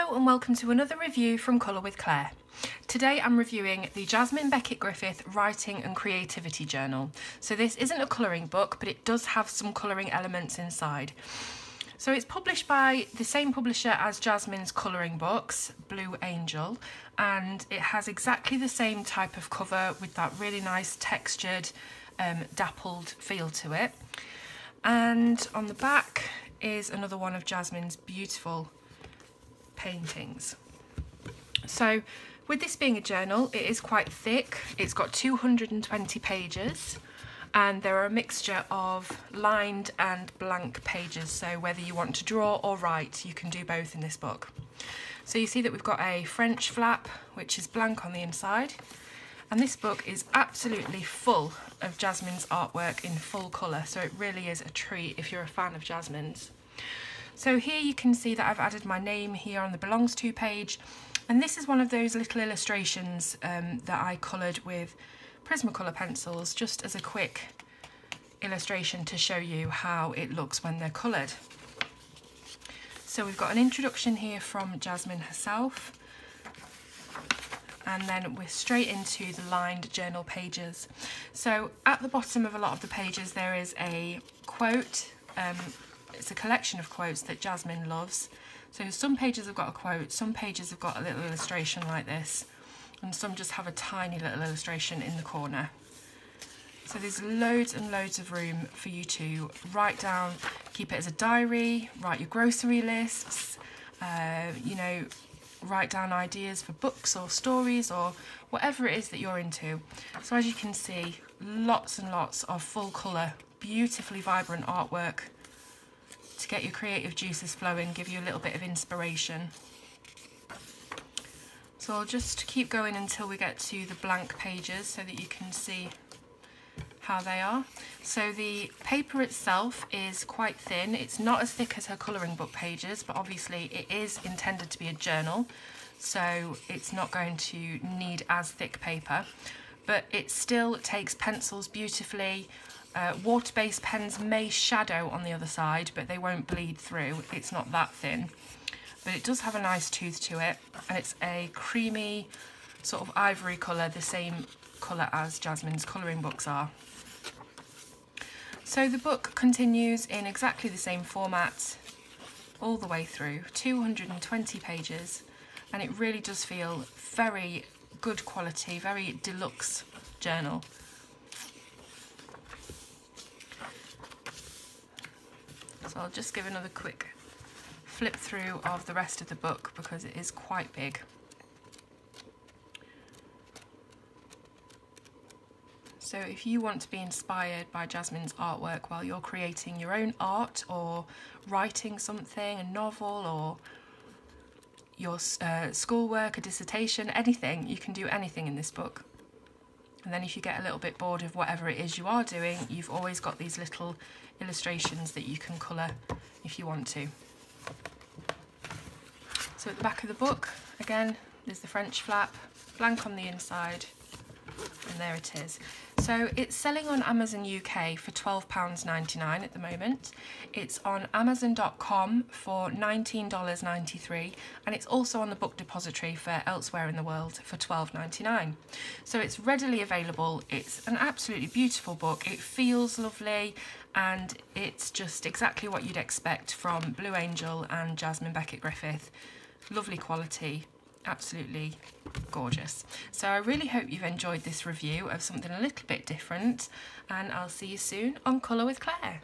Hello and welcome to another review from Colour with Claire. Today I'm reviewing the Jasmine Becket-Griffith Writing and Creativity Journal. So this isn't a colouring book, but it does have some colouring elements inside. So it's published by the same publisher as Jasmine's colouring books, Blue Angel, and it has exactly the same type of cover with that really nice textured, dappled feel to it. And on the back is another one of Jasmine's beautiful paintings. So with this being a journal, it is quite thick. It's got 220 pages and there are a mixture of lined and blank pages, so whether you want to draw or write, you can do both in this book. So you see that we've got a French flap which is blank on the inside, and this book is absolutely full of Jasmine's artwork in full colour, so it really is a treat if you're a fan of Jasmine's. So here you can see that I've added my name here on the Belongs To page, and this is one of those little illustrations that I coloured with Prismacolor pencils, just as a quick illustration to show you how it looks when they're coloured. So we've got an introduction here from Jasmine herself, and then we're straight into the lined journal pages. So at the bottom of a lot of the pages there is a quote. It's a collection of quotes that Jasmine loves. So some pages have got a quote, some pages have got a little illustration like this, and some just have a tiny little illustration in the corner. So there's loads and loads of room for you to write down, keep it as a diary, write your grocery lists, write down ideas for books or stories or whatever it is that you're into. So as you can see, lots and lots of full colour, beautifully vibrant artwork to get your creative juices flowing, give you a little bit of inspiration. So I'll just keep going until we get to the blank pages so that you can see how they are. So the paper itself is quite thin. It's not as thick as her colouring book pages, but obviously it is intended to be a journal, so it's not going to need as thick paper, but it still takes pencils beautifully. Water-based pens may shadow on the other side, but they won't bleed through. It's not that thin, but it does have a nice tooth to it, and it's a creamy sort of ivory colour, the same colour as Jasmine's colouring books are. So the book continues in exactly the same format all the way through, 220 pages, and it really does feel very good quality, very deluxe journal. So I'll just give another quick flip through of the rest of the book because it is quite big. So if you want to be inspired by Jasmine's artwork while you're creating your own art or writing something, a novel or your schoolwork, a dissertation, anything, you can do anything in this book. And then if you get a little bit bored of whatever it is you are doing, you've always got these little illustrations that you can colour if you want to. So at the back of the book, again, there's the French flap, blank on the inside, and there it is. So it's selling on Amazon UK for £12.99 at the moment. It's on Amazon.com for $19.93, and it's also on the book depository for elsewhere in the world for $12.99. So it's readily available. It's an absolutely beautiful book. It feels lovely, and it's just exactly what you'd expect from Blue Angel and Jasmine Becket-Griffith. Lovely quality. Absolutely gorgeous. So I really hope you've enjoyed this review of something a little bit different, and I'll see you soon on Colour with Claire.